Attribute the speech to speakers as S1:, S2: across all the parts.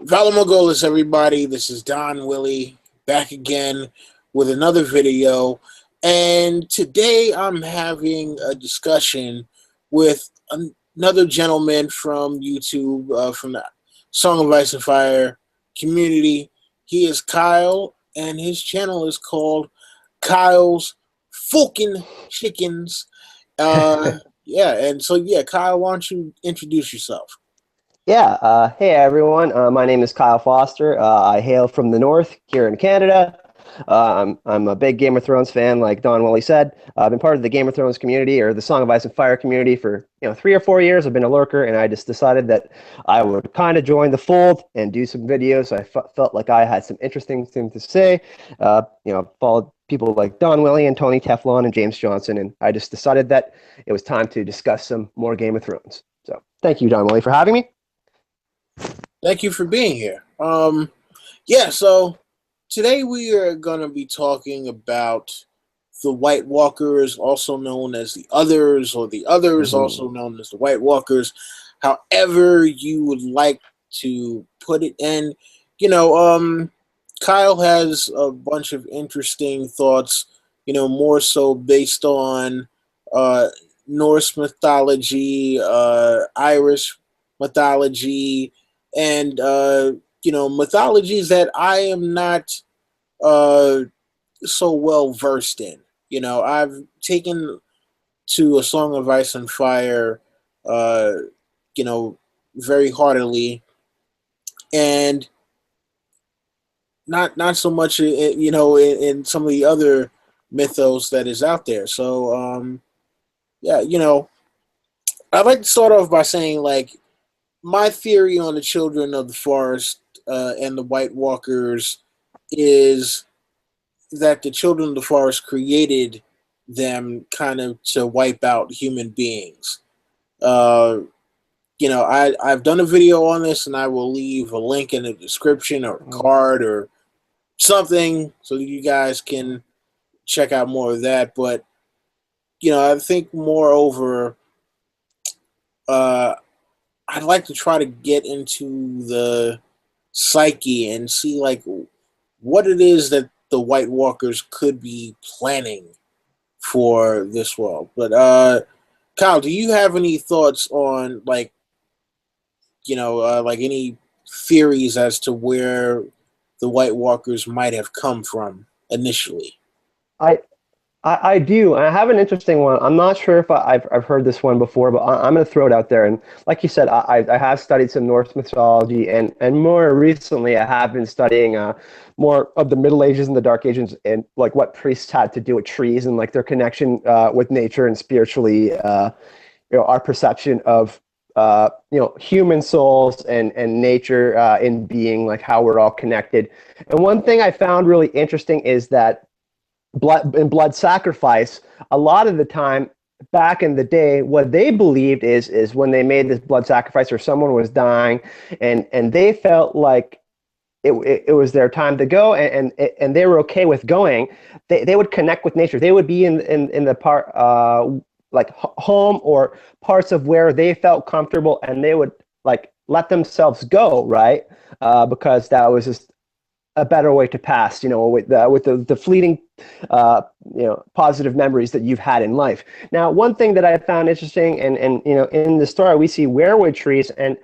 S1: Valamogolis, everybody. This is Don Willie back again with another video. And today I'm having a discussion with another gentleman from YouTube, from the Song of Ice and Fire community. He is Kyle, and his channel is called Kyle's Fucking Chickens. Kyle, why don't you introduce yourself?
S2: Hey everyone, my name is Kyle Foster. I hail from the north here in Canada. I'm a big Game of Thrones fan, like Don Willie said. I've been part of the Game of Thrones community, or the Song of Ice and Fire community, for 3 or 4 years. I've been a lurker, and I just decided that I would kind of join the fold and do some videos. I felt like I had some interesting things to say. Followed people like Don Willie and Tony Teflon and James Johnson, and I just decided that it was time to discuss some more Game of Thrones. So thank you, Don Willie, for having me.
S1: Thank you for being here. So today we are going to be talking about the White Walkers, also known as the Others, or the Others, also known as the White Walkers, however you would like to put it. And, Kyle has a bunch of interesting thoughts, more so based on Norse mythology, Irish mythology, and mythologies that I am not so well versed in. I've taken to A Song of Ice and Fire very heartily, and not so much in some of the other mythos that is out there. So I'd like to start off by saying, like, my theory on the Children of the Forest and the White Walkers is that the Children of the Forest created them kind of to wipe out human beings. I've done a video on this, and I will leave a link in the description, or a card or something, so that you guys can check out more of that. But I think moreover, I'd like to try to get into the psyche and see, like, what it is that the White Walkers could be planning for this world. But Kyle, do you have any thoughts on, like, like any theories as to where the White Walkers might have come from initially?
S2: I do. I have an interesting one. I'm not sure if I've heard this one before, but I'm going to throw it out there. And like you said, I have studied some Norse mythology, and more recently I have been studying more of the Middle Ages and the Dark Ages, and like what priests had to do with trees and like their connection with nature, and spiritually, our perception of human souls and nature in being, like how we're all connected. And one thing I found really interesting is that blood sacrifice, a lot of the time back in the day, what they believed is when they made this blood sacrifice, or someone was dying, and they felt like it was their time to go, and they were okay with going, they would connect with nature. They would be in the part like home, or parts of where they felt comfortable, and they would like let themselves go, right? Because that was just a better way to pass, with the fleeting, positive memories that you've had in life. Now, one thing that I found interesting, and in the story we see weirwood trees, and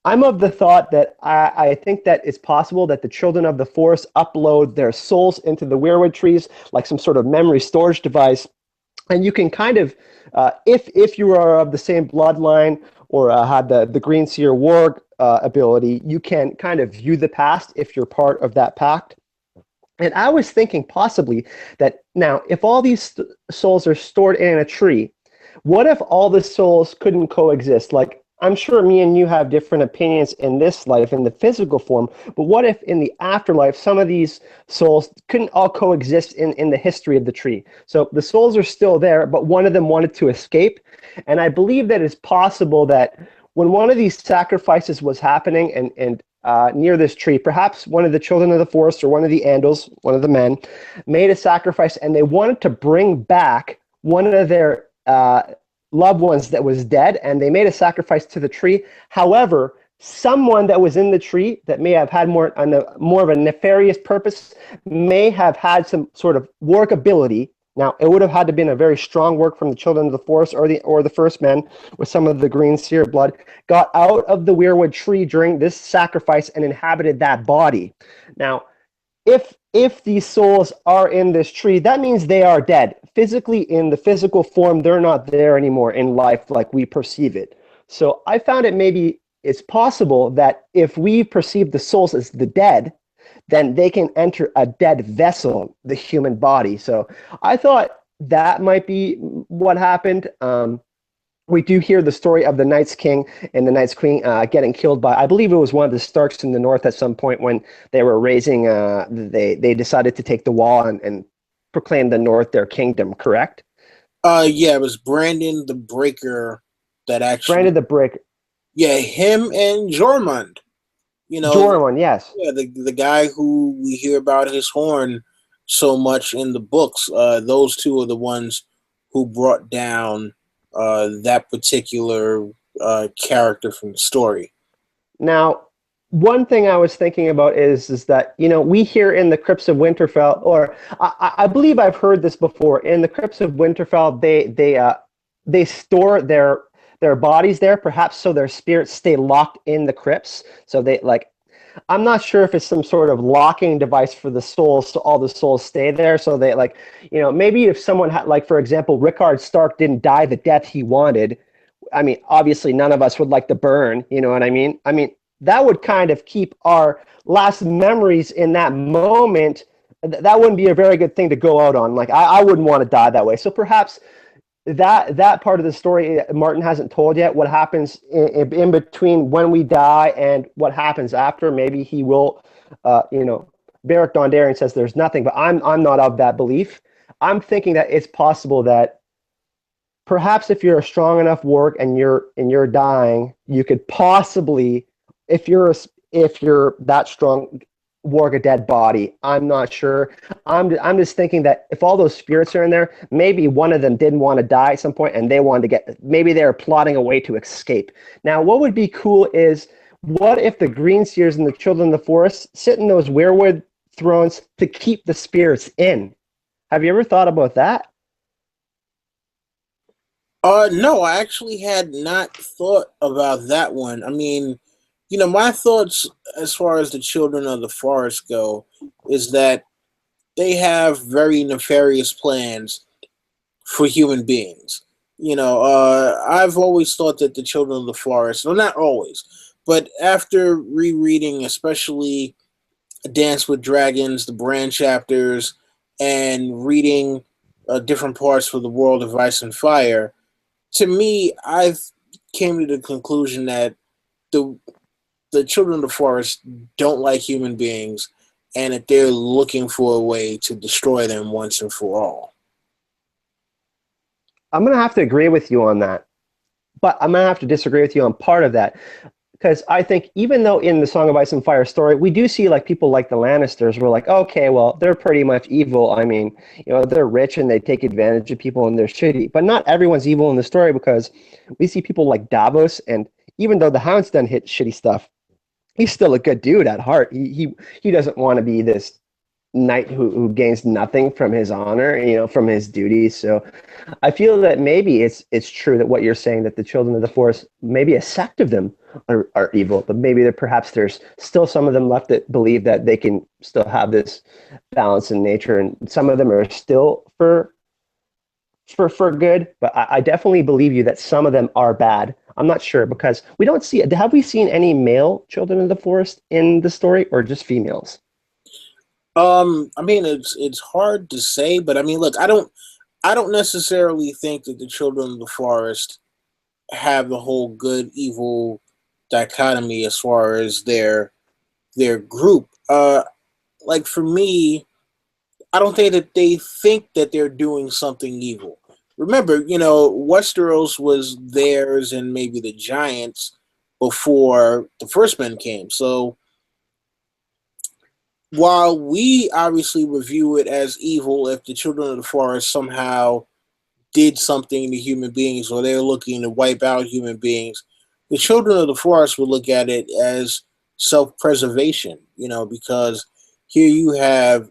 S2: I'm of the thought that I think that it's possible that the Children of the Forest upload their souls into the weirwood trees, like some sort of memory storage device, and you can kind of, if you are of the same bloodline, or had the Green Seer Warg ability, you can kind of view the past if you're part of that pact. And I was thinking possibly that now, if all these souls are stored in a tree, what if all the souls couldn't coexist? Like, I'm sure me and you have different opinions in this life, in the physical form, but what if in the afterlife, some of these souls couldn't all coexist in the history of the tree? So the souls are still there, but one of them wanted to escape. And I believe that it's possible that when one of these sacrifices was happening, and near this tree, perhaps one of the Children of the Forest, or one of the Andals, one of the men, made a sacrifice, and they wanted to bring back one of their loved ones that was dead, and they made a sacrifice to the tree. However, someone that was in the tree that may have had more of a nefarious purpose may have had some sort of workability. Now, it would have had to been a very strong work from the children of the forest or the first men with some of the green seer blood, got out of the weirwood tree during this sacrifice and inhabited that body. Now, if these souls are in this tree, that means they are dead. Physically, in the physical form, they're not there anymore in life like we perceive it. So I found it maybe it's possible that if we perceive the souls as the dead, then they can enter a dead vessel, the human body. So I thought that might be what happened. We do hear the story of the Night's King and the Night's Queen getting killed by, I believe it was one of the Starks in the north at some point when they were raising, they decided to take the wall and proclaim the north their kingdom, correct?
S1: Yeah, it was Brandon the Breaker that actually.
S2: Brandon the Brick.
S1: Yeah, him and Jormund. You know,
S2: Jormund, yes.
S1: yeah, the guy who we hear about his horn so much in the books. Those two are the ones who brought down that particular character from the story.
S2: Now, one thing I was thinking about is that, you know, we hear in the crypts of Winterfell, or I believe I've heard this before, in the crypts of Winterfell, they store their bodies there, perhaps so their spirits stay locked in the crypts. So they like, I'm not sure if it's some sort of locking device for the souls, so all the souls stay there. So they like, you know, maybe if someone had, like, for example, Rickard Stark didn't die the death he wanted. I mean, obviously, none of us would like to burn. You know what I mean? I mean, that would kind of keep our last memories in that moment. That wouldn't be a very good thing to go out on. Like, I wouldn't want to die that way. So perhaps that part of the story Martin hasn't told yet. What happens in between when we die and what happens after? Maybe he will. You know, Beric Dondarrion says there's nothing, but I'm not of that belief. I'm thinking that it's possible that perhaps if you're a strong enough warg and you're dying, you could possibly, if you're that strong, warg a dead body. I'm not sure. I'm just thinking that if all those spirits are in there, maybe one of them didn't want to die at some point and they wanted to get, maybe they were plotting a way to escape. Now, what would be cool is, what if the green seers and the children of the forest sit in those weirwood thrones to keep the spirits in? Have you ever thought about that?
S1: No, I actually had not thought about that one. I mean, my thoughts as far as the children of the forest go is that they have very nefarious plans for human beings. I've always thought that the children of the forest, well, not always, but after rereading, especially Dance with Dragons, the Brand chapters, and reading different parts for the World of Ice and Fire, to me, I've came to the conclusion that the the children of the forest don't like human beings, and that they're looking for a way to destroy them once and for all.
S2: I'm going to have to agree with you on that, but I'm going to have to disagree with you on part of that. Because I think even though in the Song of Ice and Fire story, we do see like people like the Lannisters, we're like, okay, well, they're pretty much evil. I mean, they're rich and they take advantage of people and they're shitty. But not everyone's evil in the story, because we see people like Davos, and even though the Hound's done hit shitty stuff, he's still a good dude at heart. He doesn't want to be this knight who gains nothing from his honor, from his duties. So I feel that maybe it's true that what you're saying, that the children of the forest, maybe a sect of them are evil, but maybe perhaps there's still some of them left that believe that they can still have this balance in nature, and some of them are still for good. But I definitely believe you that some of them are bad. I'm not sure, because we don't see, have we seen any male children of the forest in the story, or just females?
S1: I mean, it's hard to say, but I mean, look, I don't necessarily think that the children of the forest have the whole good evil dichotomy as far as their group. Like for me, I don't think that they think that they're doing something evil. Remember, Westeros was theirs and maybe the giants before the first men came. So while we obviously review it as evil if the children of the forest somehow did something to human beings, or they're looking to wipe out human beings, the children of the forest would look at it as self-preservation, because here you have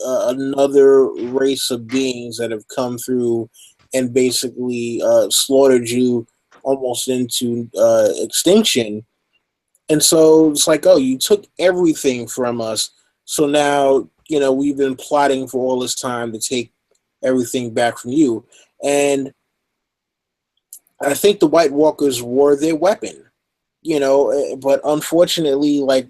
S1: another race of beings that have come through and basically slaughtered you almost into extinction. And so it's like, oh, you took everything from us. So now, we've been plotting for all this time to take everything back from you. And I think the White Walkers were their weapon, but unfortunately, like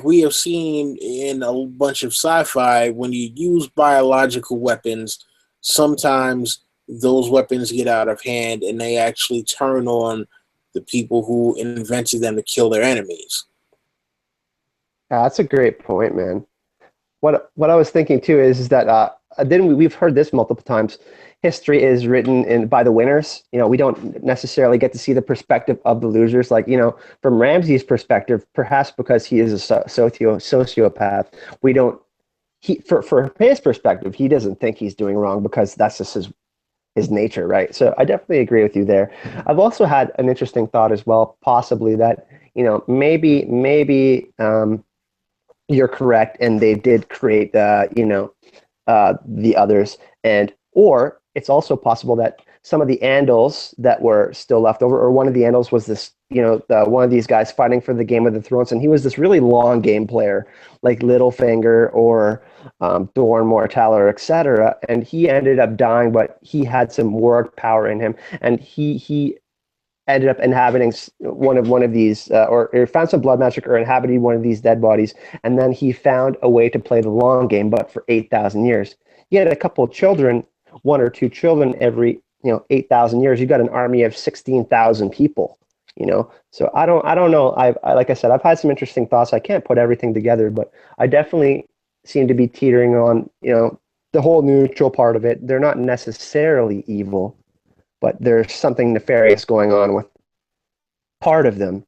S1: we have seen in a bunch of sci-fi, when you use biological weapons, sometimes those weapons get out of hand and they actually turn on the people who invented them to kill their enemies.
S2: Yeah, that's a great point, man. What I was thinking too is that then we've heard this multiple times. History is written in by the winners. We don't necessarily get to see the perspective of the losers. Like, from Ramsay's perspective, perhaps because he is a sociopath, we don't. He for his perspective, he doesn't think he's doing wrong because that's just his nature, right? So I definitely agree with you there. I've also had an interesting thought as well, possibly that maybe you're correct, and they did create the others, and or it's also possible that some of the Andals that were still left over, or one of the Andals was this, one of these guys fighting for the Game of the Thrones, and he was this really long game player, like Littlefinger or Dorne Mortalla, etc. And he ended up dying, but he had some word power in him, and he ended up inhabiting one of these, or found some blood magic, or inhabited one of these dead bodies, and then he found a way to play the long game, but for 8,000 years. He had a couple of children, one or two children every 8,000 years. You got an army of 16,000 people. So I don't know. Like I said, I've had some interesting thoughts. I can't put everything together, but I definitely seem to be teetering on the whole neutral part of it. They're not necessarily evil, but there's something nefarious going on with part of them.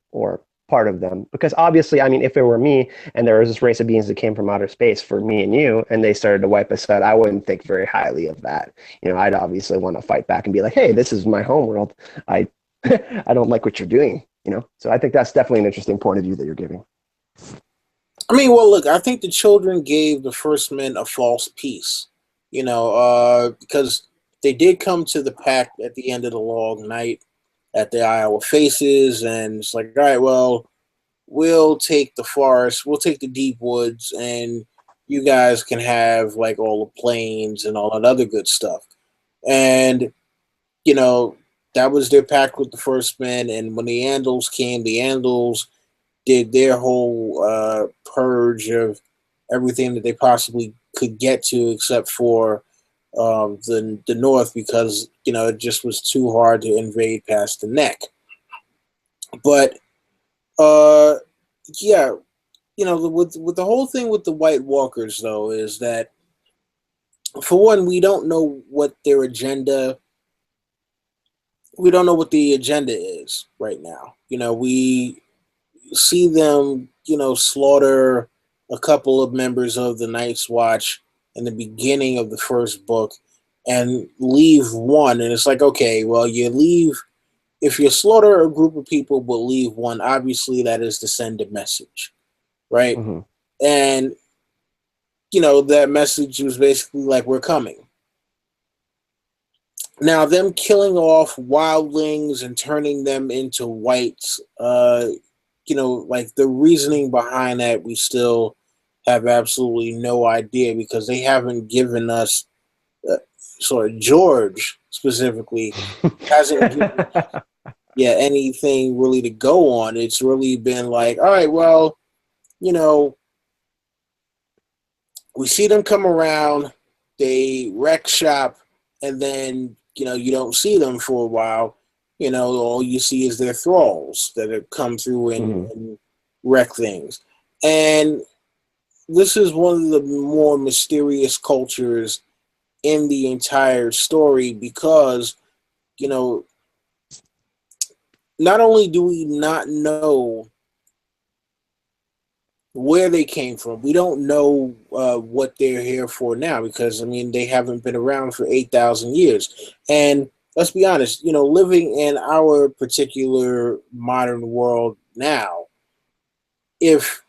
S2: Because obviously, I mean, if it were me and there was this race of beings that came from outer space for me and you, and they started to wipe us out, I wouldn't think very highly of that. I'd obviously want to fight back and be like, hey, this is my homeworld. I I don't like what you're doing. So I think that's definitely an interesting point of view that you're giving.
S1: I mean, well, look, I think the children gave the first men a false peace, because they did come to the pact at the end of the long night at the Iowa Faces, and it's like, all right, well, we'll take the forest, we'll take the deep woods, and you guys can have like all the plains and all that other good stuff. And, you know, that was their pact with the first men. And when the Andals came, the Andals did their whole purge of everything that they possibly could get to, except for the north, because it just was too hard to invade past the neck. But uh, yeah, with the whole thing with the White Walkers though is that, for one, we don't know what their agenda. We don't know what the agenda is right now. We see them, slaughter a couple of members of the Night's Watch in the beginning of the first book and leave one. And it's like, okay, well, you leave, if you slaughter a group of people but leave one, obviously that is to send a message, right?
S2: Mm-hmm.
S1: And, that message was basically like, we're coming. Now, them killing off wildlings and turning them into whites, like the reasoning behind that, we still have absolutely no idea, because they haven't given us, George specifically hasn't given us, anything really to go on. It's really been like, all right, well, you know, we see them come around, they wreck shop, and then, you don't see them for a while. All you see is their thralls that have come through
S2: Mm-hmm.
S1: and wreck things. And this is one of the more mysterious cultures in the entire story, because, you know, not only do we not know where they came from, we don't know what they're here for now, because, I mean, they haven't been around for 8,000 years. And let's be honest, living in our particular modern world now, if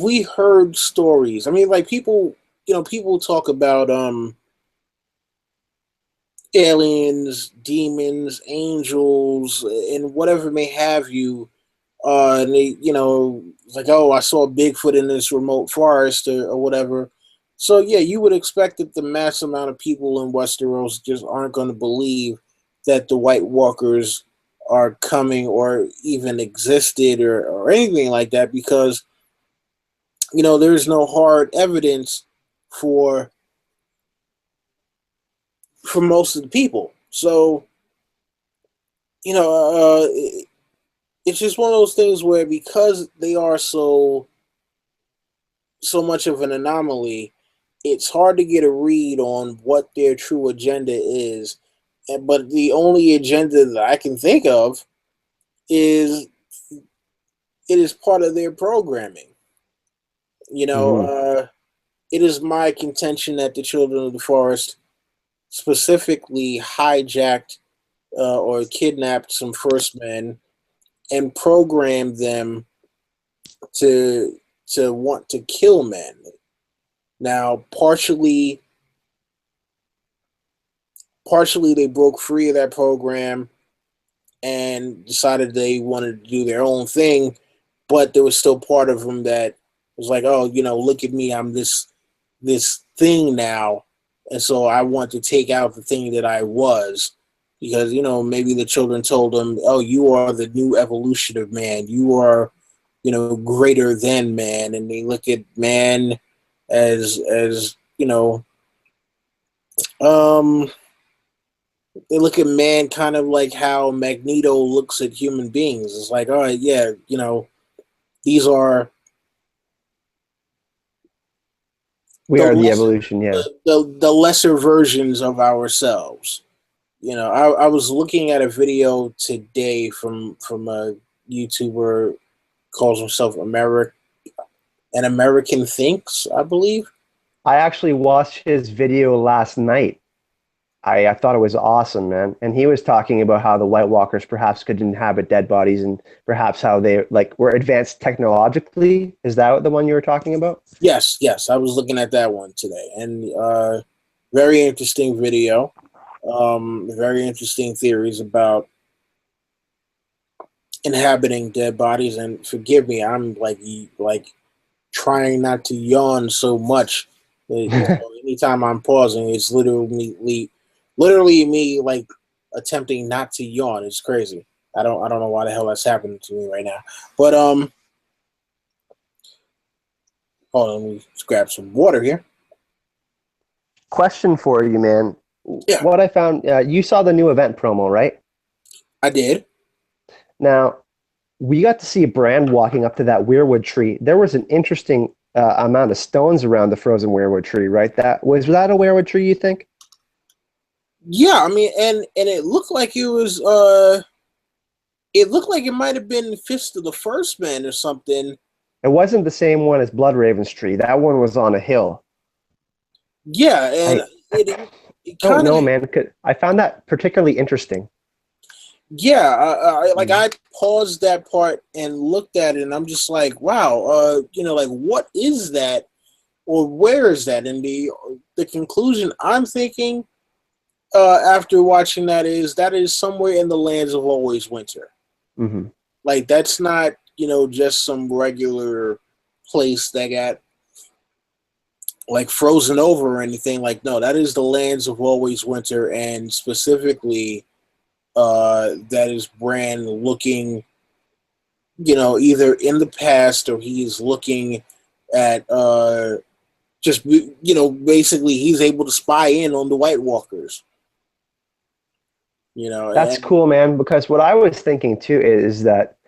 S1: we heard stories, I mean, like people talk about aliens, demons, angels, and whatever may have you. And they, like, oh, I saw Bigfoot in this remote forest or whatever. So yeah, you would expect that the mass amount of people in Westeros just aren't going to believe that the White Walkers are coming or even existed or anything like that, because there's no hard evidence for most of the people. So you know, uh, it's just one of those things where, because they are so much of an anomaly, it's hard to get a read on what their true agenda is. But the only agenda that I can think of is it is part of their programming. You know,
S2: Hmm.
S1: uh, it is my contention that the Children of the Forest specifically hijacked or kidnapped some First Men and programmed them to want to kill men. Now, partially they broke free of that program and decided they wanted to do their own thing, but there was still part of them that was like, oh, look at me, I'm this thing now, and so I want to take out the thing that I was, because maybe the children told them, oh, you are the new evolution of man, you are greater than man, and they look at man as um they look at man kind of like how Magneto looks at human beings. It's like, all right, yeah, these are
S2: We
S1: the
S2: are the
S1: lesser
S2: evolution, yeah.
S1: the lesser versions of ourselves. I was looking at a video today from a YouTuber, calls himself an American Thinks, I believe.
S2: I actually watched his video last night. I thought it was awesome, man. And he was talking about how the White Walkers perhaps could inhabit dead bodies and perhaps how they like were advanced technologically. Is that the one you were talking about?
S1: Yes, yes, I was looking at that one today, and very interesting video. Very interesting theories about inhabiting dead bodies. And forgive me, I'm like trying not to yawn so much. Anytime I'm pausing, it's literally me like attempting not to yawn. It's crazy. I don't know why the hell that's happening to me right now. But hold on, let me just grab some water here.
S2: Question for you, man.
S1: Yeah,
S2: What I found, you saw the new event promo, right?
S1: I did.
S2: Now, we got to see Bran walking up to that weirwood tree. There was an interesting amount of stones around the frozen weirwood tree, right? That a weirwood tree, you think?
S1: Yeah, I mean, and it looked like it looked like it might have been Fist of the First Man or something.
S2: It wasn't the same one as Bloodraven's tree. That one was on a hill.
S1: Yeah, and
S2: I
S1: it
S2: don't
S1: kind of,
S2: know, man. I found that particularly interesting.
S1: yeah, like
S2: Mm.
S1: I paused that part and looked at it, and I'm just like, wow, like, what is that, or where is that? And the conclusion I'm thinking after watching that is somewhere in the lands of always winter.
S2: Hmm.
S1: Like, that's not just some regular place that got like frozen over or anything. Like, no, that is the lands of always winter, and specifically that is Bran looking, either in the past, or he's looking at just basically he's able to spy in on the White Walkers.
S2: That's
S1: And
S2: cool, man. Because what I was thinking too is that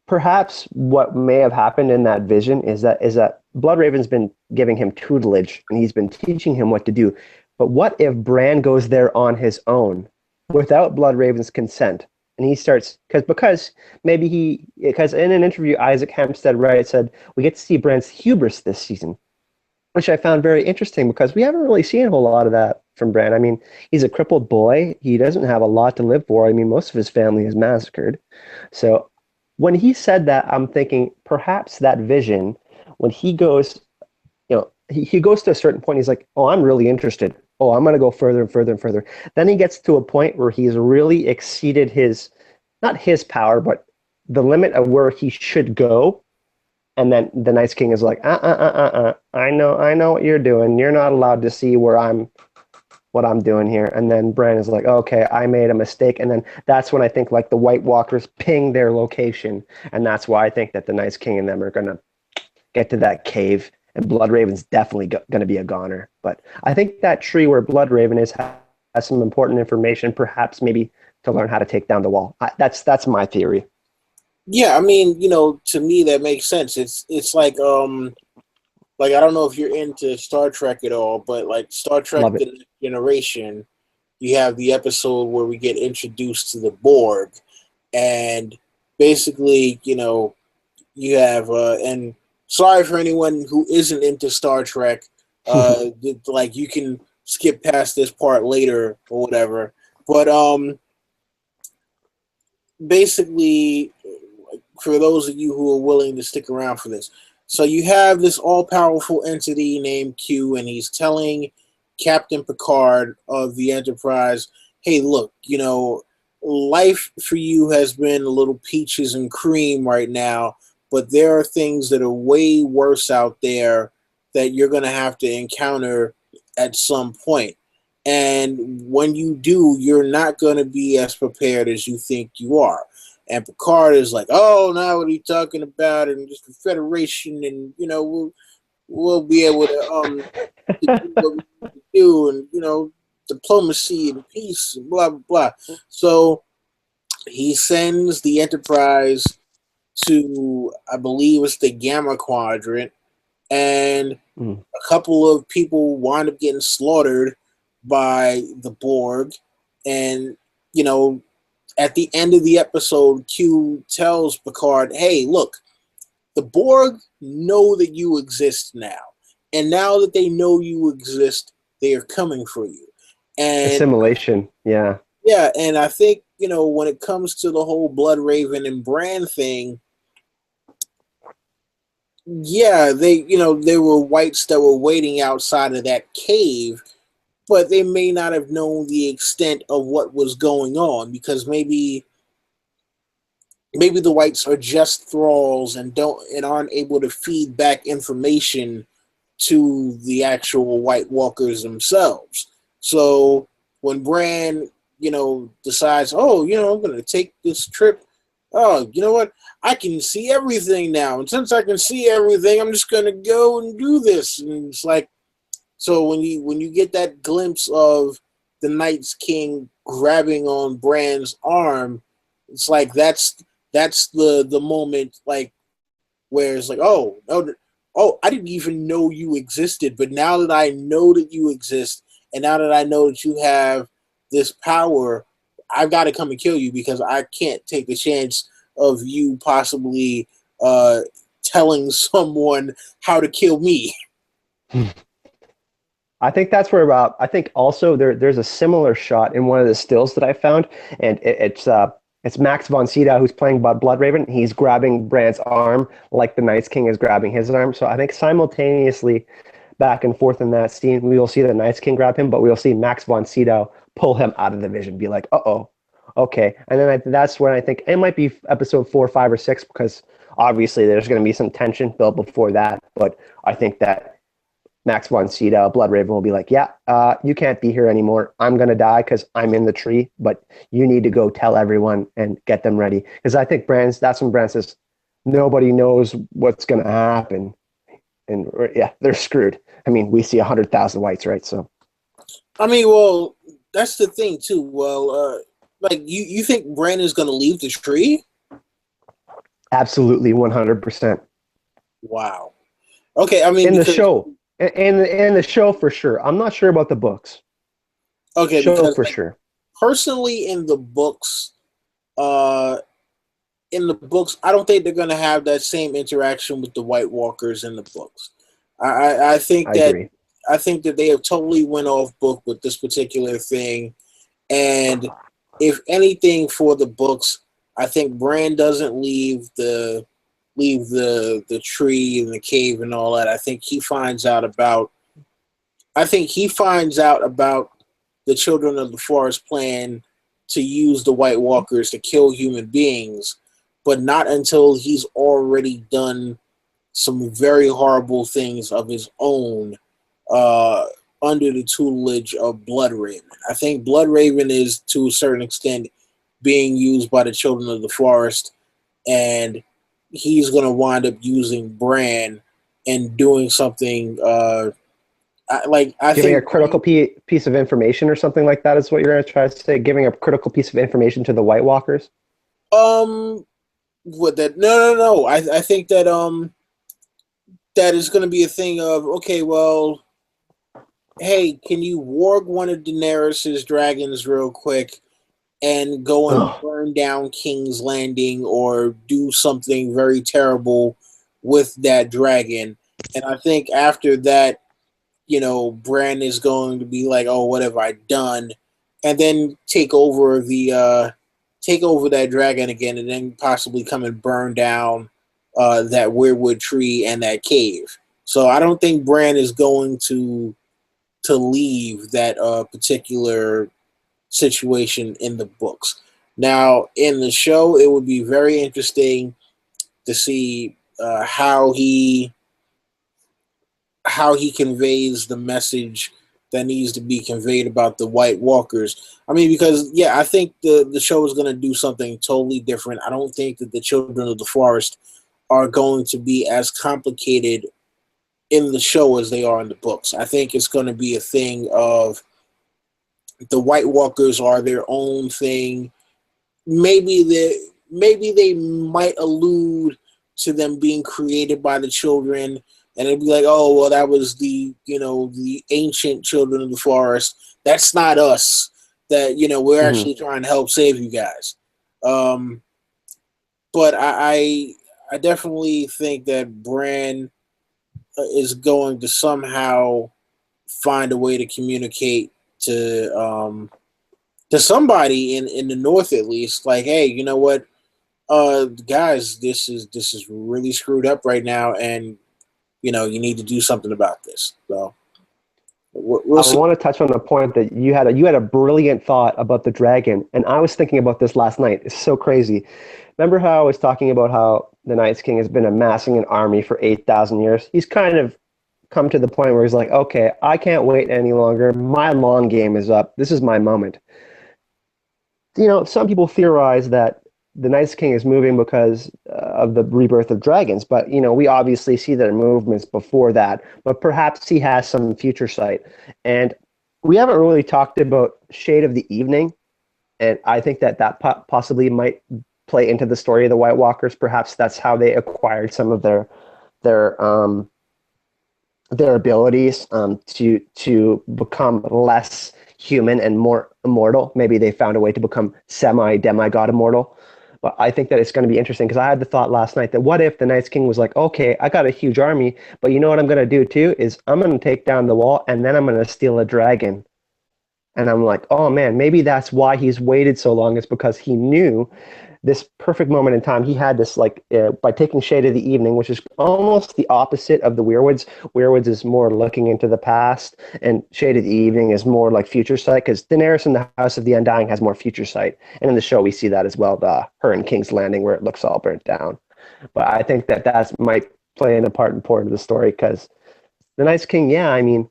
S2: perhaps what may have happened in that vision is that Bloodraven's been giving him tutelage and he's been teaching him what to do. But what if Bran goes there on his own without Bloodraven's consent? And he starts because maybe because in an interview Isaac Hempstead said we get to see Bran's hubris this season, which I found very interesting because we haven't really seen a whole lot of that from Bran. I mean, he's a crippled boy. He doesn't have a lot to live for. I mean, most of his family is massacred. So when he said that, I'm thinking perhaps that vision, when he goes, he goes to a certain point, he's like, oh, I'm really interested. Oh, I'm going to go further and further and further. Then he gets to a point where he's really exceeded his, not his power, but the limit of where he should go. And then the Night's King is like, I know what you're doing. You're not allowed to see what I'm doing here. And then Bran is like, okay, I made a mistake. And then that's when I think like the White Walkers ping their location. And that's why I think that the Night's King and them are going to get to that cave. And Bloodraven's definitely going to be a goner. But I think that tree where Bloodraven is has some important information, perhaps maybe to learn how to take down the wall. That's my theory.
S1: Yeah, I mean, to me that makes sense. It's like I don't know if you're into Star Trek at all, but like Star Trek
S2: Love
S1: The
S2: it.
S1: Next Generation, you have the episode where we get introduced to the Borg, and basically, you have and sorry for anyone who isn't into Star Trek, like you can skip past this part later or whatever. But basically, for those of you who are willing to stick around for this. So you have this all-powerful entity named Q, and he's telling Captain Picard of the Enterprise, hey, look, life for you has been a little peaches and cream right now, but there are things that are way worse out there that you're going to have to encounter at some point. And when you do, you're not going to be as prepared as you think you are. And Picard is like, "Oh, now what are you talking about? And just the Federation, and we'll be able to do what we need to do, and diplomacy and peace, and blah blah blah." So he sends the Enterprise to, I believe it's the Gamma Quadrant, and
S2: Mm.
S1: a couple of people wind up getting slaughtered by the Borg, and you know at the end of the episode, Q tells Picard, hey, look, the Borg know that you exist now. And now that they know you exist, they are coming for you. And
S2: Assimilation. Yeah.
S1: yeah, and I think, when it comes to the whole Bloodraven and Bran thing, yeah, there were whites that were waiting outside of that cave, but they may not have known the extent of what was going on because maybe the whites are just thralls and aren't able to feed back information to the actual White Walkers themselves. So when Bran, decides, oh, I'm going to take this trip. Oh, you know what? I can see everything now, and since I can see everything, I'm just going to go and do this. And it's like, so when you get that glimpse of the Night's King grabbing on Bran's arm, it's like that's the moment like where it's like, oh no, oh, I didn't even know you existed, but now that I know that you exist, and now that I know that you have this power, I've got to come and kill you because I can't take the chance of you possibly telling someone how to kill me.
S2: I think that's where I think also there's a similar shot in one of the stills that I found, and it's Max von Sydow who's playing Bloodraven. He's grabbing Bran's arm like the Night's King is grabbing his arm. So I think simultaneously, back and forth in that scene, we will see the Night's King grab him, but we'll see Max von Sydow pull him out of the vision, be like, oh, okay. And then that's when I think it might be episode 4, 5, or 6 because obviously there's going to be some tension built before that. But I think that Max von Sydow, Bloodraven, will be like, yeah, you can't be here anymore. I'm going to die because I'm in the tree, but you need to go tell everyone and get them ready. Because I think that's when Bran says, nobody knows what's going to happen. And yeah, they're screwed. I mean, we see 100,000 whites, right? So,
S1: I mean, well, that's the thing too. Well, like you think Bran is going to leave the tree?
S2: absolutely 100%.
S1: Wow. Okay, I mean
S2: In the
S1: because
S2: show. In the show for sure. I'm not sure about the books.
S1: okay
S2: Show
S1: because
S2: for
S1: like,
S2: sure.
S1: personally uh, in the books, I don't think they're going to have that same interaction with the White Walkers in the books. I think
S2: I
S1: that
S2: agree.
S1: I think that they have totally went off book with this particular thing. And if anything for the books, I think Bran doesn't leave the tree and the cave and all that. I think he finds out about the Children of the Forest plan to use the White Walkers to kill human beings, but not until he's already done some very horrible things of his own uh, under the tutelage of Bloodraven. I think Bloodraven is, to a certain extent, being used by the Children of the Forest, and he's going to wind up using Bran and doing something. I
S2: Giving a
S1: think
S2: critical piece of information or something like that is what you're going to try to say. Giving a critical piece of information to the White Walkers.
S1: What that? No. I think that that is going to be a thing of, okay, well, hey, can you warg one of Daenerys's dragons real quick and go and
S2: Ugh.
S1: burn down King's Landing or do something very terrible with that dragon? And I think after that, Bran is going to be like, "Oh, what have I done?" And then take over that dragon again, and then possibly come and burn down that weirwood tree and that cave. So I don't think Bran is going to leave that particular situation in the books. Now, in the show, it would be very interesting to see how he conveys the message that needs to be conveyed about the White Walkers. I mean, because I think the show is going to do something totally different. I don't think that the Children of the Forest are going to be as complicated in the show as they are in the books. I think it's going to be a thing of the White Walkers are their own thing. Maybe they might allude to them being created by the children, and it'd be like, oh well, that was the ancient Children of the Forest. That's not us. That we're
S2: Mhm.
S1: actually trying to help save you guys. Um, but I definitely think that Bran is going to somehow find a way to communicate to somebody in the North, at least, like, hey, you know what, guys, this is really screwed up right now, and you need to do something about this. So we'll
S2: I
S1: see.
S2: want to touch on the point that you had a brilliant thought about the dragon, and I was thinking about this last night. It's so crazy. Remember how I was talking about how the Night's King has been amassing an army for 8,000 years? He's kind of come to the point where he's like, okay, I can't wait any longer. My long game is up. This is my moment. Some people theorize that the Night's King is moving because of the rebirth of dragons, but we obviously see their movements before that. But perhaps he has some future sight, and we haven't really talked about Shade of the Evening, and I think that possibly might play into the story of the White Walkers. Perhaps that's how they acquired some of their their abilities to become less human and more immortal. Maybe they found a way to become semi demigod immortal. But I think that it's going to be interesting because I had the thought last night that what if the Night's King was like, okay, I got a huge army, but you know what I'm going to do too is I'm going to take down the wall and then I'm going to steal a dragon. And I'm like, oh man, maybe that's why he's waited so long. It's because he knew this perfect moment in time. He had this by taking Shade of the Evening, which is almost the opposite of the Weirwoods. Weirwoods is more looking into the past, and Shade of the Evening is more like future sight. Because Daenerys in the House of the Undying has more future sight, and in the show we see that as well. Her in King's Landing, where it looks all burnt down. But I think that might play an important of the story because the Night's King, yeah, I mean,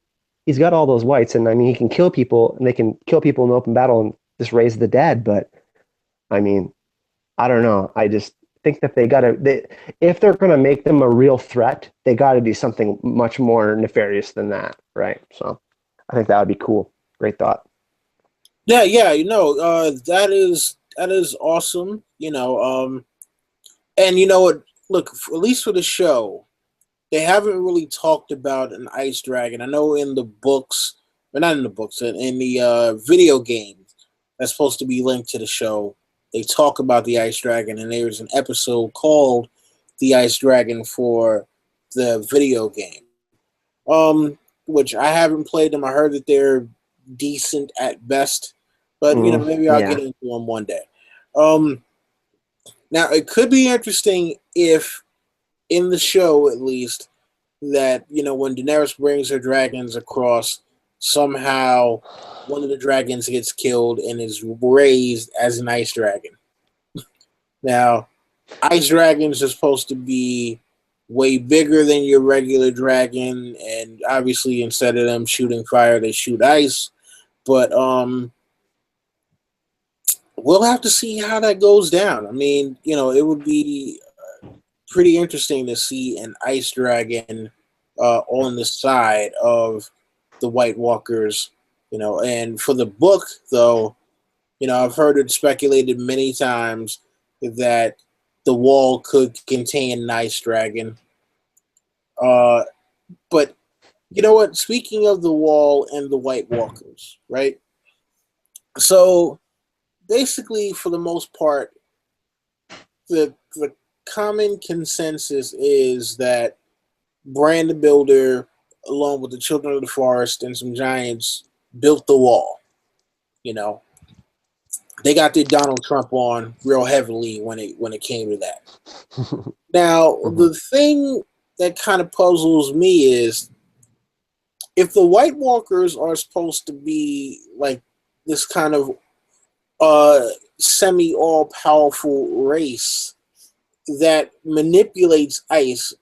S2: he's got all those whites, and I mean, he can kill people, and they can kill people in open battle and just raise the dead. But I mean, I don't know. I just think that if they're going to make them a real threat, they got to do something much more nefarious than that, right? So I think that would be cool. Great thought.
S1: Yeah, that is awesome. And what? Look, at least for the show, they haven't really talked about an ice dragon. I know in the books, or not in the books, in the video games that's supposed to be linked to the show, they talk about the ice dragon, and there's an episode called "The Ice Dragon" for the video game. Um, which I haven't played them. I heard that they're decent at best, but maybe I'll get
S2: Yeah.
S1: into them one day. Um, Now it could be interesting if, in the show at least, that when Daenerys brings her dragons across, somehow one of the dragons gets killed and is raised as an ice dragon. Now, ice dragons are supposed to be way bigger than your regular dragon, and obviously instead of them shooting fire, they shoot ice. But we'll have to see how that goes down. I mean, it would be pretty interesting to see an ice dragon on the side of the White Walkers. And for the book, though, I've heard it speculated many times that the wall could contain an ice dragon. Uh, but you know what? Speaking of the wall and the White Walkers, right? So basically, for the most part, the common consensus is that Bran the Builder, along with the Children of the Forest and some giants, built the wall. You know, they got their Donald Trump on real heavily when it came to that. Now,
S2: Hmm.
S1: the thing that kind of puzzles me is, if the White Walkers are supposed to be like this kind of uh semi all powerful race that manipulates ice,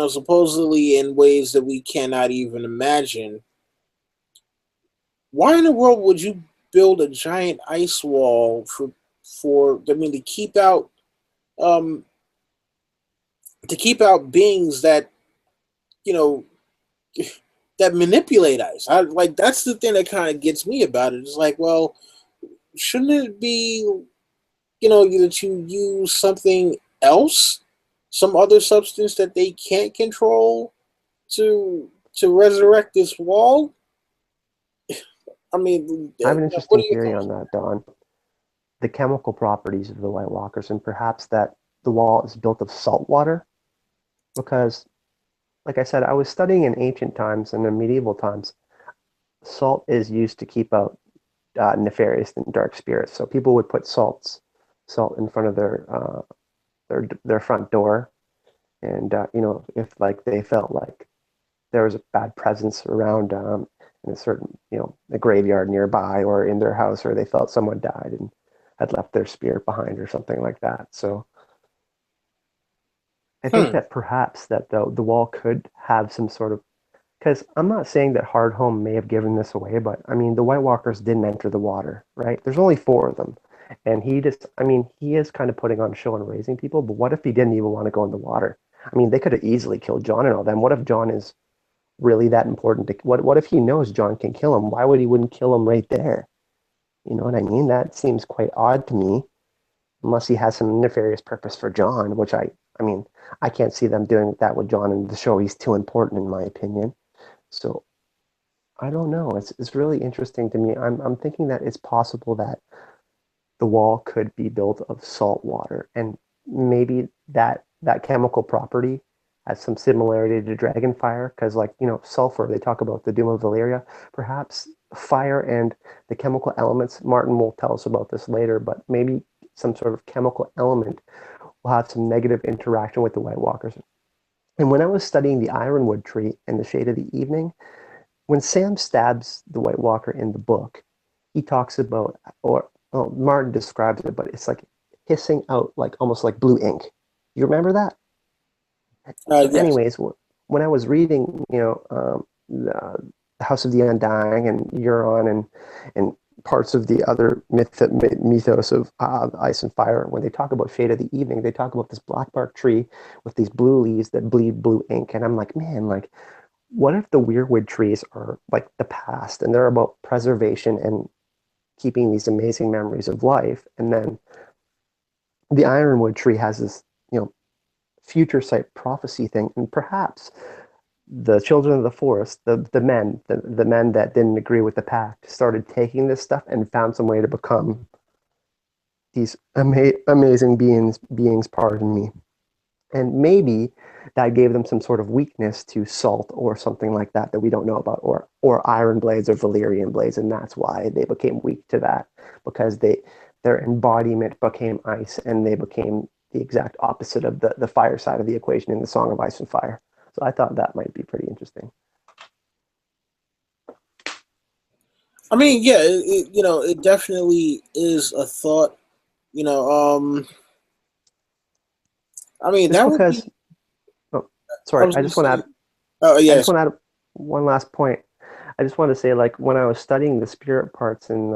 S1: supposedly in ways that we cannot even imagine, why in the world would you build a giant ice wall for I mean um to keep out beings that you know that manipulate ice? I like That's the thing that kind of gets me about it. It's like, well, shouldn't it be that you use something else, some other substance that they can't control to resurrect this wall? I mean,
S2: I have an
S1: what are
S2: interesting
S1: your
S2: theory
S1: thoughts?
S2: on that, Don. The chemical properties of the White Walkers, and perhaps that the wall is built of salt water, because, like I said, I was studying in ancient times and in medieval times. Salt is used to keep out nefarious and dark spirits. So people would put salt in front of their front door, and if like they felt like there was a bad presence around in a certain a graveyard nearby or in their house, or they felt someone died and had left their spirit behind or something like that. So I think
S1: Hmm.
S2: that perhaps that the wall could have some sort of, because I'm not saying that Hardhome may have given this away, but I mean, the White Walkers didn't enter the water, right? There's only four of them. And I mean, he is kind of putting on a show and raising people, but what if he didn't even want to go in the water? I mean, they could have easily killed John and all them. What if John is really that important? What if he knows John can kill him? Why would he wouldn't kill him right there? You know what I mean? That seems quite odd to me, unless he has some nefarious purpose for John, which I mean, I can't see them doing that with John in the show. He's too important, in my opinion. So I don't know. It's really interesting to me. I'm thinking that it's possible that the wall could be built of salt water, and maybe that chemical property has some similarity to dragon fire, because like sulfur. They talk about the doom of Valyria. Perhaps fire and the chemical elements. Martin will tell us about this later, but maybe some sort of chemical element will have some negative interaction with the White Walkers. And when I was studying the ironwood tree in the shade of the evening, when Sam stabs the White Walker in the book, he talks about, or well, Martin describes it, but it's like hissing out like almost like blue ink. You remember that? So,
S1: Yes.
S2: anyways, when I was reading, the House of the Undying and Euron and parts of the other mythos of ice and fire, when they talk about Shade of the Evening, they talk about this black bark tree with these blue leaves that bleed blue ink, and I'm like, man, like what if the weirwood trees are like the past and they're about preservation and keeping these amazing memories of life, and then the ironwood tree has this future sight prophecy thing, and perhaps the children of the forest, the men that didn't agree with the pact, started taking this stuff and found some way to become these amazing beings. Pardon me. And maybe that gave them some sort of weakness to salt or something like that that we don't know about, or iron blades or Valyrian blades, and that's why they became weak to that, because their embodiment became ice, and they became the exact opposite of the fire side of the equation in the Song of Ice and Fire. So I thought that might be pretty interesting.
S1: I mean, yeah, it definitely is a thought. You know, I mean,
S2: Just
S1: that would be.
S2: because, oh,
S1: I
S2: sorry,
S1: was
S2: I
S1: going to
S2: just want to
S1: say,
S2: add,
S1: oh
S2: I just
S1: yes,
S2: want to add one last point. I just want to say, like, when I was studying the spirit parts in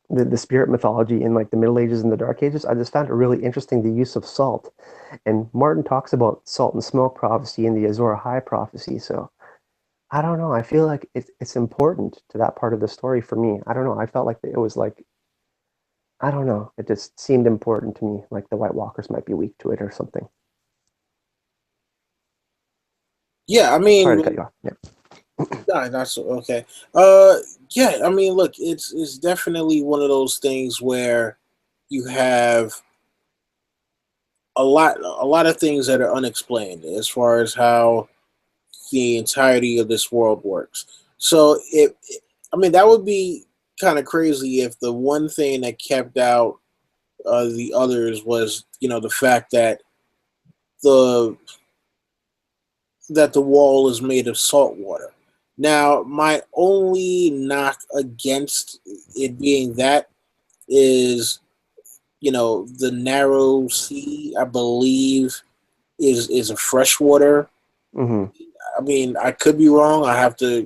S2: the spirit mythology in like the Middle Ages and the Dark Ages, I just found it really interesting the use of salt. And Martin talks about salt and smoke prophecy in the Azor Ahai prophecy. So I don't know. I feel like it's important to that part of the story for me. I don't know. I felt like it was like, I don't know. It just seemed important to me, like the White Walkers might be weak to it or something.
S1: yeah. I
S2: Sorry to
S1: mean,
S2: cut you off. Yeah.
S1: no, that's okay. Uh, yeah. I mean, look, it's definitely one of those things where you have a lot of things that are unexplained as far as how the entirety of this world works. So I mean, that would be kind of crazy if the one thing that kept out the others was, the fact the that the wall is made of salt water. Now, my only knock against it being that is, the narrow sea, I believe, is a freshwater.
S2: Hmm.
S1: I mean, I could be wrong. I have to,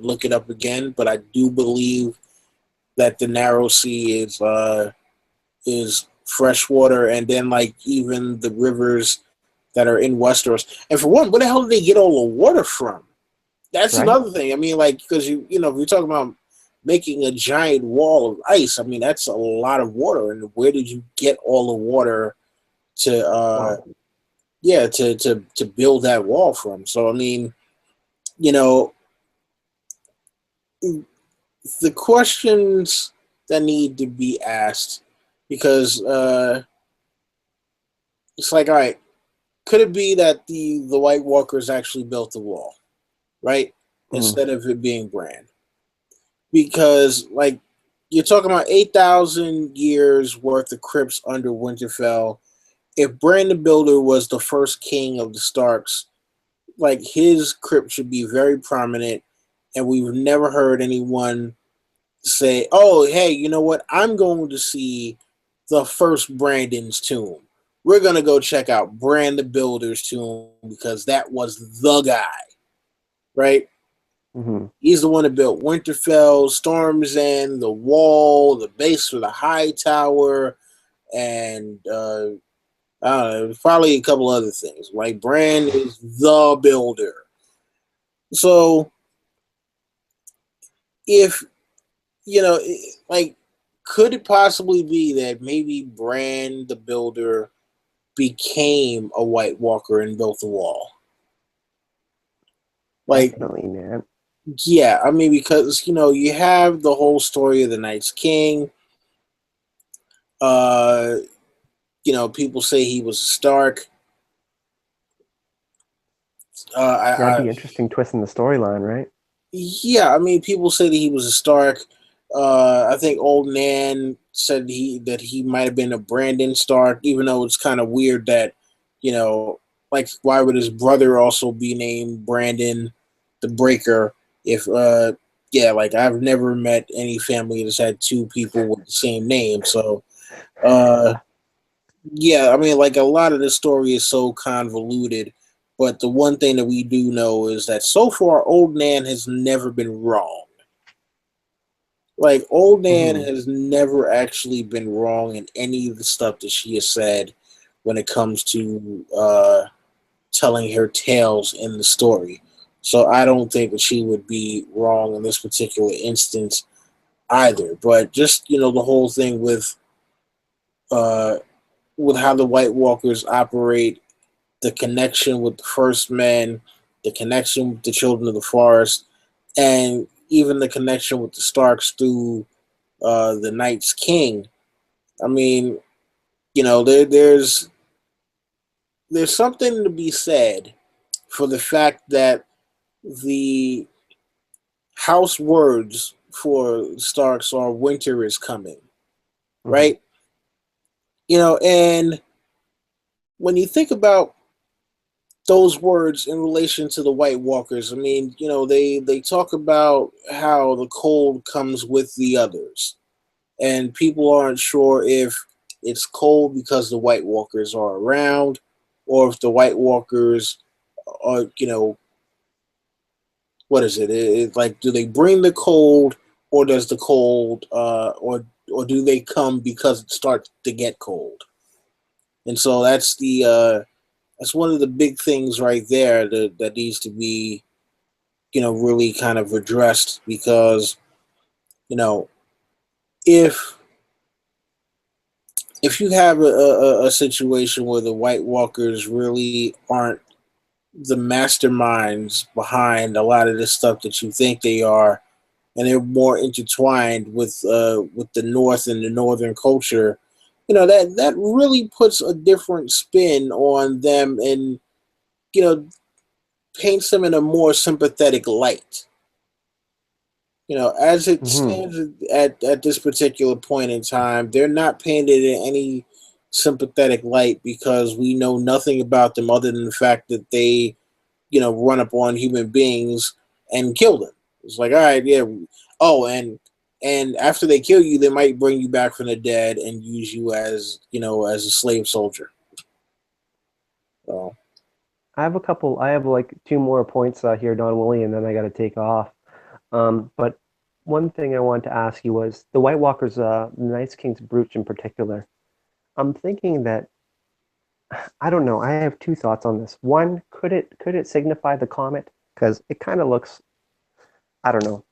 S1: look it up again. But I do believe that the narrow sea is freshwater, and then like even the rivers that are in Westeros. And for one, where the hell did they get all the water from? That's
S2: Right?
S1: another thing. I mean, like, because if you're talking about making a giant wall of ice, I mean that's a lot of water. And where did you get all the water to
S2: Wow.
S1: yeah, to build that wall from? So I mean, you know, the questions that need to be asked, because it's like, all right, could it be that the White Walkers actually built the wall, right?
S2: Mm.
S1: Instead of it being Bran? Because like you're talking about 8,000 years worth of crypts under Winterfell. If Bran the Builder was the first king of the Starks, like his crypt should be very prominent, and we've never heard anyone say, "Oh, hey, you know what? I'm going to see the first Brandon's tomb. We're gonna go check out Bran the Builder's tomb because that was the guy, right?
S2: Hmm.
S1: He's the one that built Winterfell, Storm's End, the wall, the base for the high tower, and I don't know, probably a couple other things. Like Bran is the builder. So if like, could it possibly be that maybe Bran the Builder became a White Walker and built the wall? Like,
S2: Definitely, man.
S1: yeah, I mean, because you have the whole story of the Night's King. Uh, people say he was a Stark.
S2: That'd
S1: I
S2: be interesting twist in the storyline, right?
S1: Yeah, I mean, people say that he was a Stark. I think Old Nan said that he might have been a Brandon Stark, even though it's kind of weird that, like, why would his brother also be named Brandon the Breaker? If yeah, like, I've never met any family that's had two people with the same name. So uh, yeah, I mean, like, a lot of the story is so convoluted. But the one thing that we do know is that so far, Old Nan has never been wrong. Like, Old Nan
S2: Hmm.
S1: has never actually been wrong in any of the stuff that she has said when it comes to telling her tales in the story. So I don't think that she would be wrong in this particular instance either. But just the whole thing uh, with how the White Walkers operate, the connection with the First Men, the connection with the Children of the Forest, and even the connection with the Starks through the Night's King. I mean, there's there's something to be said for the fact that the house words for Starks are "winter is coming,"
S2: Hmm.
S1: right? And when you think about those words in relation to the White Walkers, I mean, they talk about how the cold comes with the others, and people aren't sure if it's cold because the White Walkers are around, or if the White Walkers are, what is it? Like, do they bring the cold, or does the cold, or do they come because it starts to get cold? And so that's one of the big things right there that needs to be, really kind of addressed because, you know, if if you have a situation where the White Walkers really aren't the masterminds behind a lot of the stuff that you think they are, and they're more intertwined with the North and the Northern culture, that really puts a different spin on them, and paints them in a more sympathetic light. As it
S2: Hmm.
S1: stands at this particular point in time, they're not painted in any sympathetic light because we know nothing about them other than the fact that they, run up on human beings and kill them. It's like, all right, yeah. Oh, and after they kill you, they might bring you back from the dead and use you as, as a slave soldier. So,
S2: I have like two more points here, Don Willie, and then I got to take off. But one thing I wanted to ask you was the White Walkers, the Night's King's brooch in particular. I'm thinking that I don't know. I have two thoughts on this. One, could it signify the comet? Because it kind of looks, I don't know,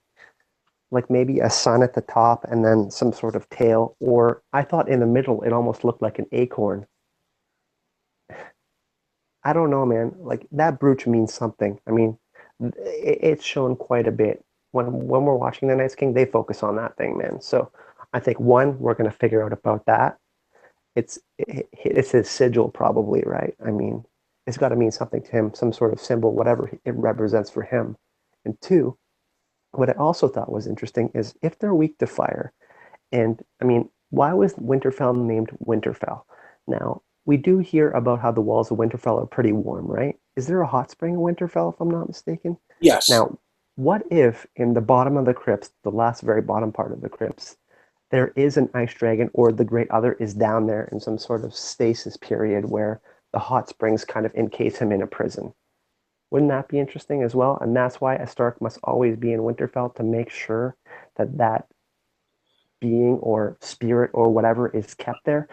S2: like maybe a sun at the top and then some sort of tail. Or I thought in the middle it almost looked like an acorn. I don't know, man. Like that brooch means something. I mean, it's shown quite a bit. When we're watching The Night's King, they focus on that thing, man. So I think one, we're gonna figure out about that. It's his sigil, probably, right? I mean, it's got to mean something to him, some sort of symbol, whatever it represents for him. And two, what I also thought was interesting is if they're weak to fire, and I mean, why was Winterfell named Winterfell? Now, we do hear about how the walls of Winterfell are pretty warm, right? Is there a hot spring in Winterfell, if I'm not mistaken?
S1: yes.
S2: Now, what if in the bottom of the crypts, the last very bottom part of the crypts, there is an ice dragon or the Great Other is down there in some sort of stasis period where the hot springs kind of encase him in a prison? Wouldn't that be interesting as well? And that's why a Stark must always be in Winterfell to make sure that that being or spirit or whatever is kept there.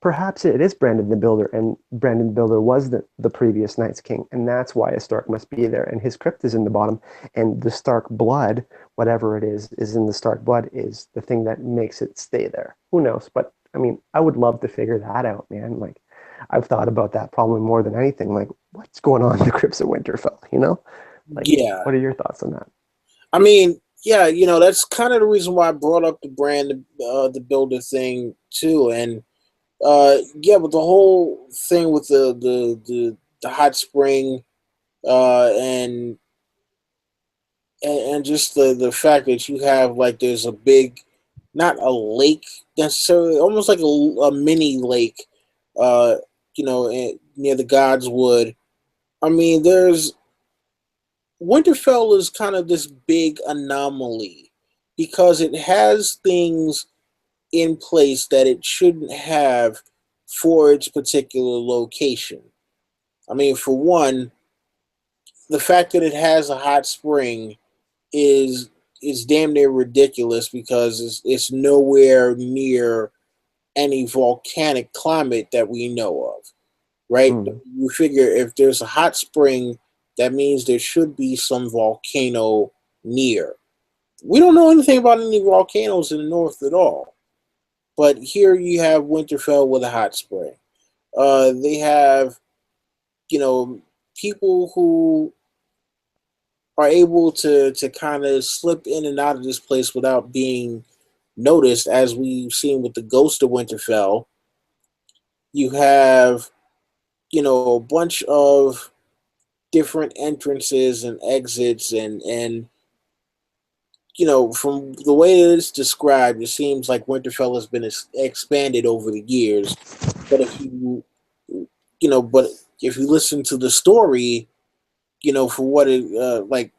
S2: Perhaps it is Brandon the Builder, and Brandon the Builder was the previous Night's King, and that's why a Stark must be there. And his crypt is in the bottom, and the Stark blood, whatever it is in the Stark blood, is the thing that makes it stay there. Who knows? But I mean, I would love to figure that out, man. Like, I've thought about that probably more than anything. Like, what's going on in the crypts of Winterfell? You know? Like,
S1: Yeah.
S2: what are your thoughts on that?
S1: I mean, yeah, that's kind of the reason why I brought up the brand, the builder thing too, and yeah, but the whole thing with the hot spring, and and just the fact that you have like there's a big, not a lake necessarily, almost like a mini lake, uh, near the Godswood. I mean, there's Winterfell is kind of this big anomaly because it has things in place that it shouldn't have for its particular location. I mean, for one, the fact that it has a hot spring is is damn near ridiculous because it's nowhere near any volcanic climate that we know of, right?
S2: Mm,
S1: You figure if there's a hot spring, that means there should be some volcano near. We don't know anything about any volcanoes in the north at all. But here you have Winterfell with a hot spring. They have, you know, people who are able to kind of slip in and out of this place without being noticed, as we've seen with the Ghost of Winterfell. You have a bunch of different entrances and exits, and from the way that it's described, it seems like Winterfell has been expanded over the years. But but if you listen to the story, for what it like,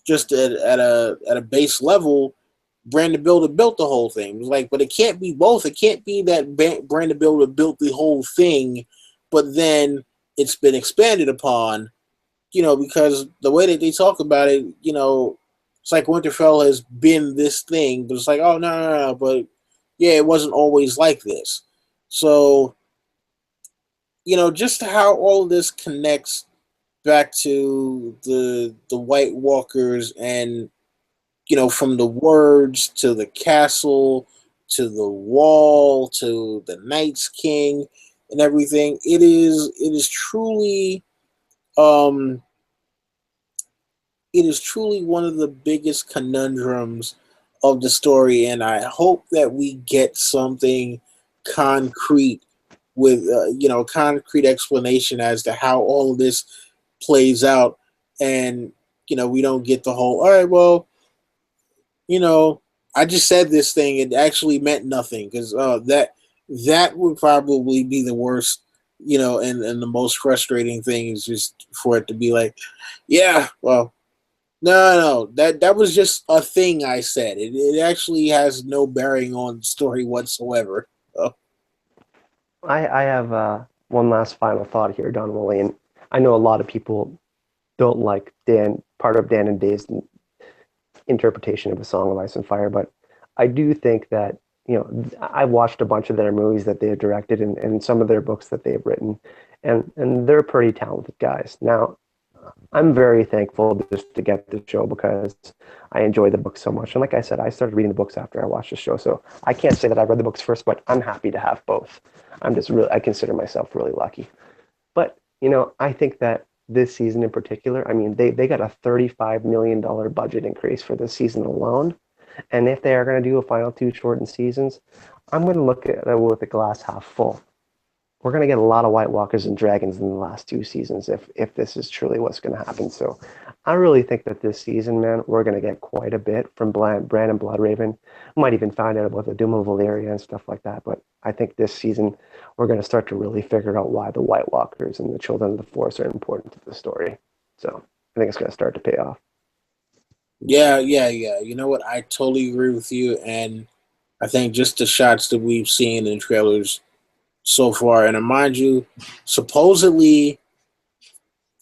S1: just at a base level, Brandon Builder built the whole thing. It was like, but it can't be both. It can't be that Brandon Builder built the whole thing, but then it's been expanded upon. Because the way that they talk about it, it's like Winterfell has been this thing, but it's like, oh, no, no, no, but yeah, it wasn't always like this. So, just how all of this connects back to the White Walkers, and from the words to the castle to the wall to the Night's King and everything. It is truly um it is truly one of the biggest conundrums of the story, and I hope that we get something concrete with concrete explanation as to how all of this plays out, and we don't get the whole, all right, well, you know I just said this thing, it actually meant nothing, because that would probably be the worst, and the most frustrating thing is just for it to be like, yeah, well, no, no, no. That was just a thing I said. It actually has no bearing on the story whatsoever. Oh,
S2: I have one last final thought here, Don Woolley, and I know a lot of people don't like part of Dan and Dave's interpretation of A Song of Ice and Fire, but I do think that, I've watched a bunch of their movies that they've directed, and some of their books that they've written, and they're pretty talented guys. Now, I'm very thankful just to get the show because I enjoy the book so much. And like I said, I started reading the books after I watched the show. So I can't say that I read the books first, but I'm happy to have both. I consider myself really lucky. But, I think that this season in particular, I mean, they got a $35 million budget increase for this season alone. And if they are going to do a final two shortened seasons, I'm going to look at it with the glass half full. We're going to get a lot of White Walkers and dragons in the last two seasons if this is truly what's going to happen. So I really think that this season, man, we're going to get quite a bit from Bran and Bloodraven. We might even find out about the Doom of Valyria and stuff like that. But I think this season we're going to start to really figure out why the White Walkers and the Children of the Forest are important to the story. So I think it's going to start to pay off.
S1: yeah, yeah, yeah. You know what? I totally agree with you, and I think just the shots that we've seen in trailers so far, and mind you, supposedly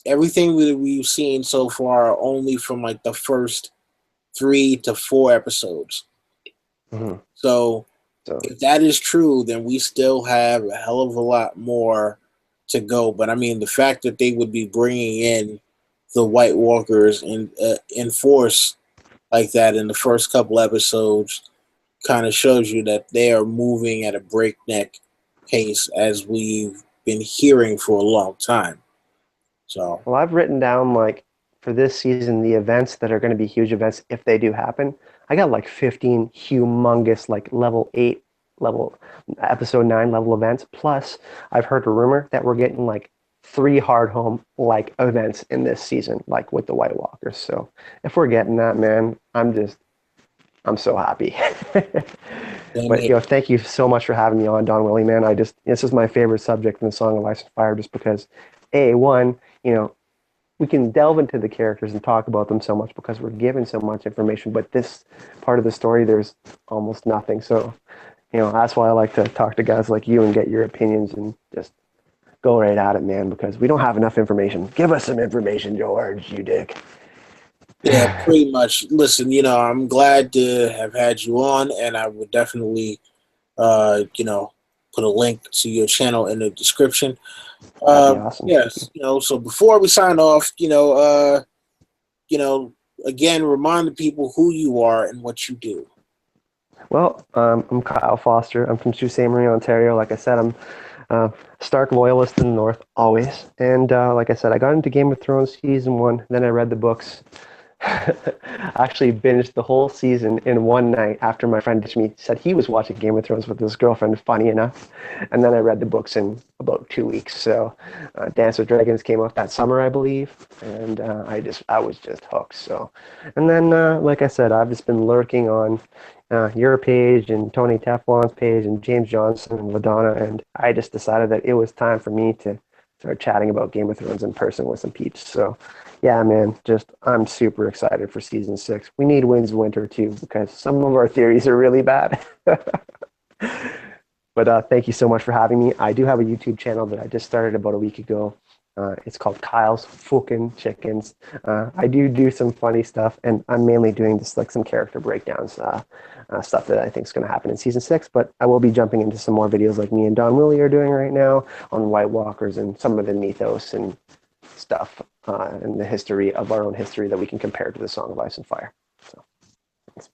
S1: everything that we've seen so far are only from like the first 3 to 4 episodes.
S2: Mm-hmm.
S1: So
S2: So
S1: if that is true, then we still have a hell of a lot more to go. But I mean, the fact that they would be bringing in the White Walkers in force like that in the first couple episodes kind of shows you that they are moving at a breakneck pace, as we've been hearing for a long time. So
S2: Well, I've written down like for this season the events that are going to be huge events if they do happen. I got like 15 humongous like level episode 9 level events. Plus, I've heard a rumor that we're getting like 3 hard home like events in this season, like with the White Walkers. So if we're getting that, man, I'm so happy.
S1: same
S2: But
S1: here.
S2: thank you so much for having me on, Don Willie, man. This is my favorite subject in the Song of Ice and Fire, just because, one, we can delve into the characters and talk about them so much because we're given so much information. But this part of the story, there's almost nothing. So, that's why I like to talk to guys like you and get your opinions and just go right at it, man, because we don't have enough information. Give us some information, George, you dick.
S1: Yeah, pretty much. Listen, I'm glad to have had you on, and I would definitely, put a link to your channel in the description.
S2: That'd be awesome. Thank you.
S1: Yes, so before we sign off, you know, again, remind the people who you are and what you do.
S2: Well, I'm Kyle Foster. I'm from Sault Ste. Marie, Ontario. Like I said, I'm Stark loyalist in the North, always. And like I said, I got into Game of Thrones season 1. Then I read the books. actually binged the whole season in one night after my friend ditched me. Said he was watching Game of Thrones with his girlfriend, funny enough. And then I read the books in about 2 weeks. So Dance with Dragons came out that summer, I believe. And I was just hooked. So, and then, like I said, I've just been lurking on your page and Tony Teflon's page and James Johnson and LaDonna. And I just decided that it was time for me to start chatting about Game of Thrones in person with some peeps. So, yeah, man, just I'm super excited for season 6. We need Winds of Winter too because some of our theories are really bad. But thank you so much for having me. I do have a YouTube channel that I just started about a week ago. It's called Kyle's Fucking Chickens. I do some funny stuff, and I'm mainly doing just like some character breakdowns, stuff that I think is going to happen in season 6. But I will be jumping into some more videos like me and Don Willie are doing right now on White Walkers and some of the mythos and stuff and the history of our own history that we can compare to the Song of Ice and Fire. So, thanks.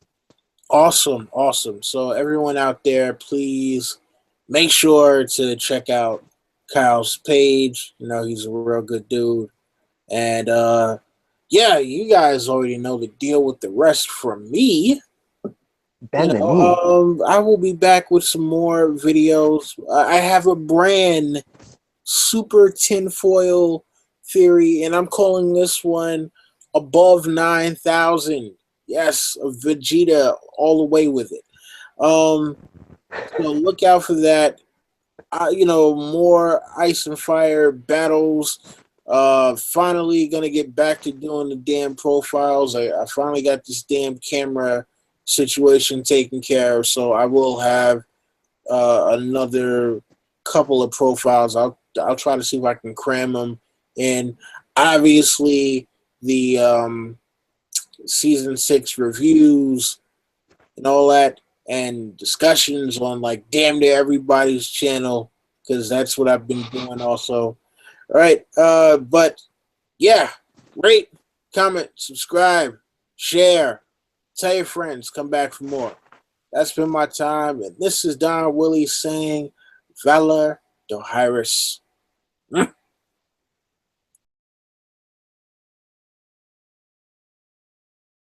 S1: Awesome, awesome. So everyone out there, please make sure to check out Kyle's page. You know, he's a real good dude. And yeah, you guys already know the deal with the rest from me.
S2: Bend the knee.
S1: I will be back with some more videos. I have a brand super tinfoil theory, and I'm calling this one above 9,000. Yes, a Vegeta all the way with it. So look out for that. More Ice and Fire battles. Finally gonna get back to doing the damn profiles. I finally got this damn camera situation taken care of, so I will have another couple of profiles. I'll try to see if I can cram them in. Obviously, the season 6 reviews and all that, and discussions on like damn near everybody's channel, because that's what I've been doing also. All right, but yeah, rate, comment, subscribe, share, tell your friends, come back for more. That's been my time, and this is Don Willie saying Valor Dohyrus.